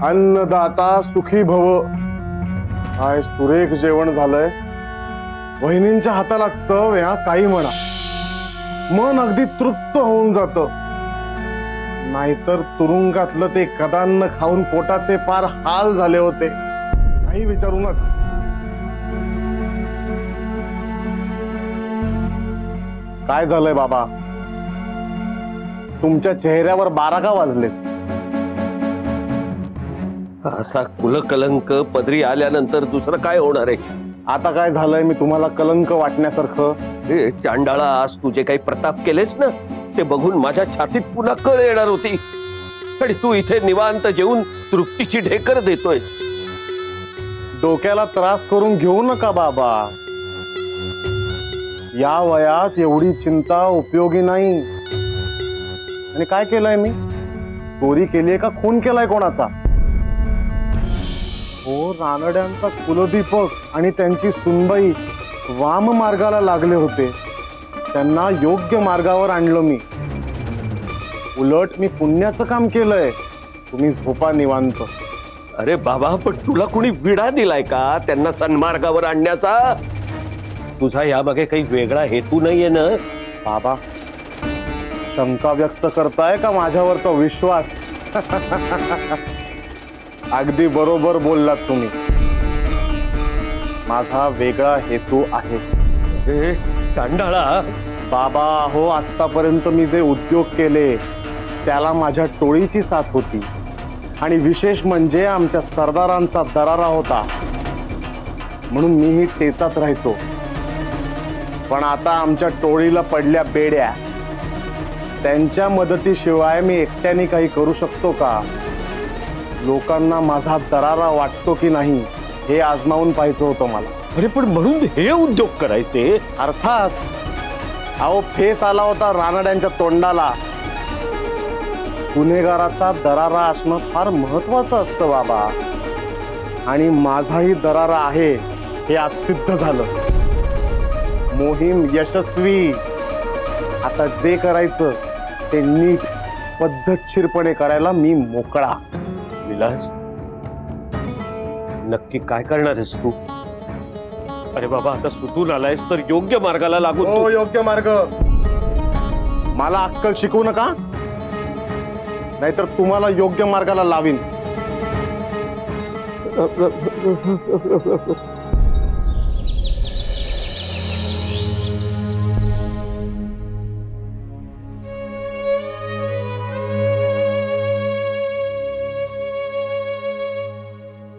अन्नदाता सुखी भव। काय सुरेख जेवण झालंय। वहिनींच्या हाताला चव या काही म्हणा, मन अगदी तृप्त होऊन जात। नाहीतर तुरुंगातलं ते कदान्न खाऊन पोटाचे पार हाल झाले होते, काही विचारू नका। काय झालंय बाबा, तुमच्या चेहऱ्यावर 12 का वाजले? असा कुलकलंक पदरी आल्यानंतर दुसरं काय होणार आहे? आता काय झालंय मी तुम्हाला कलंक वाटण्यासारखं? हे चांडाळा, आज तुझे काही प्रताप केलेस ना, ते बघून माझ्या छातीत पुन्हा कळ येणार होती। आणि तू इथे निवांत जेवून तृप्तीची ढेकर देतोय। डोक्याला त्रास करून घेऊ नका बाबा, या वयात एवढी चिंता उपयोगी नाही। आणि काय केलंय मी? चोरी केलीये का खून केलाय कोणाचा? हो, रानड्यांचा कुलदीपक आणि त्यांची सुनबाई वाम मार्गाला लागले होते, त्यांना योग्य मार्गावर आणलं मी। उलट मी पुण्याचं काम केलंय। तुम्ही झोपा निवांत। अरे बाबा, पण तुला कुणी विडा दिलाय का त्यांना सन्मार्गावर आणण्याचा? तुझा यामागे काही वेगळा हेतू नाहीये ना? बाबा, शंका व्यक्त करताय का माझ्यावरचा विश्वास? अगदी बरोबर बोललात तुम्ही, माझा वेगळा हेतू आहे। चांडाळा बाबा, हो, आतापर्यंत मी जे उद्योग केले त्याला माझ्या टोळीची साथ होती, आणि विशेष म्हणजे आमच्या सरदारांचा दरारा होता, म्हणून मीही टेचात राहायचो। पण आता आमच्या टोळीला पडल्या बेड्या, त्यांच्या मदतीशिवाय मी एकट्याने काही करू शकतो का? लोकांना माझा दरारा वाटतो की नाही हे आजमावून पाहायचं होतं मला। अरे पण म्हणून हे उद्योग करायचे? अर्थात, अहो, फेस आला होता रानड्यांच्या तोंडाला। गुन्हेगाराचा दरारा असणं फार महत्वाचं असतं बाबा, आणि माझाही दरारा आहे हे आज सिद्ध झालं। मोहीम यशस्वी। आता जे करायचं ते नीट पद्धतशीरपणे करायला मी मोकळा। विलास, नक्की काय करणार आहेस तू? अरे बाबा, आता सुटून आलायस तर योग्य मार्गाला लागून हो, योग्य मार्ग। मला अक्कल शिकवू नका, नाहीतर तुम्हाला योग्य मार्गाला लावीन।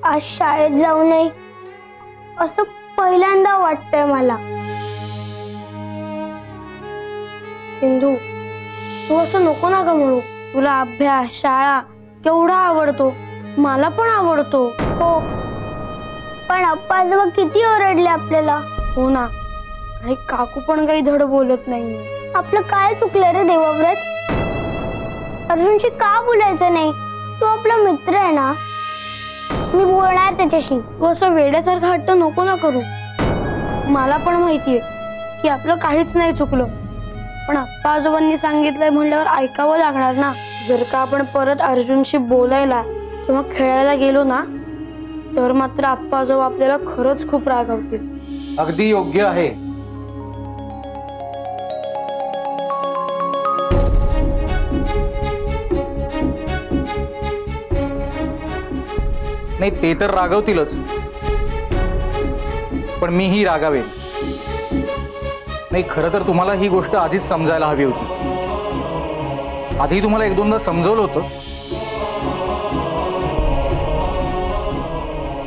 आज शाळेत जाऊ नये असं पहिल्यांदा वाटतंय मला। सिंधू, तू असं नको ना ग म्हणू। तुला अभ्यास, शाळा केवढा आवडतो, मला पण आवडतो। हो, पण अप्पा आजोबा किती ओरडले आपल्याला। हो ना, आणि काकू पण काही धड बोलत नाही। आपलं काय चुकलं रे देवव्रत? अर्जुनशी का बोलायचं नाही? तू आपला मित्र आहे ना, मी बोलणार त्याच्याशी। तू असं वेड्यासारखं हट्ट नको ना करू। मला पण माहितीये की आपलं काहीच नाही चुकलं, पण अप्पा आजोबांनी सांगितलंय म्हणल्यावर ऐकावं लागणार ना। जर का आपण परत अर्जुनशी बोलायला किंवा खेळायला गेलो ना, तर मात्र अप्पा आजोबा आपल्याला खरंच खूप रागवतील। अगदी योग्य आहे। नाही, ते तर रागवतीलच, पण मीही रागावेन। नाही, खरं तर तुम्हाला ही गोष्ट आधीच समजायला हवी होती। आधी तुम्हाला एक दोनदा समजवलं होतं,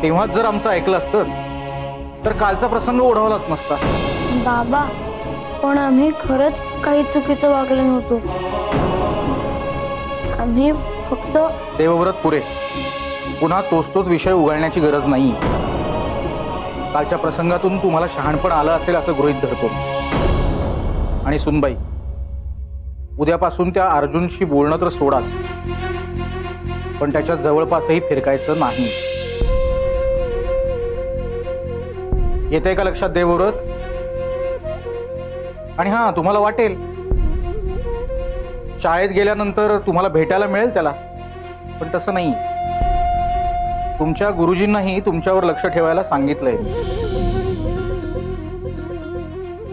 तेव्हाच जर आमचं ऐकलं असतं तर कालचा प्रसंग ओढवलाच नसता। बाबा, पण आम्ही खरंच काही चुकीचं वागलो नव्हतो। आम्ही फक्त देवव्रत, पुरे। पुन्हा तोच विषय उघडण्याची गरज नाही। कालच्या प्रसंगातून तुम्हाला शहाणपण आलं असेल असं गृहीत धरतो। आणि सुनबाई, उद्यापासून त्या अर्जुनशी बोलणं तर सोडाच, पण त्याच्या जवळपासही फिरकायचं नाही। येतंय का लक्षात देवव्रत? आणि हां, तुम्हाला वाटेल शाळेत गेल्यानंतर तुम्हाला भेटायला मिळेल त्याला, पण तसं नाही. तुमच्या गुरुजींनाही तुमच्यावर लक्ष ठेवायला सांगितलंय.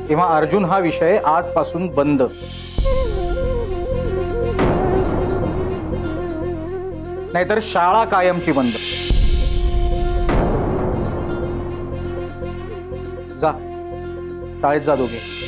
तेव्हा अर्जुन हा विषय आजपासून बंद. नाहीतर शाळा कायमची बंद. जा, शाळेत जा दोघे.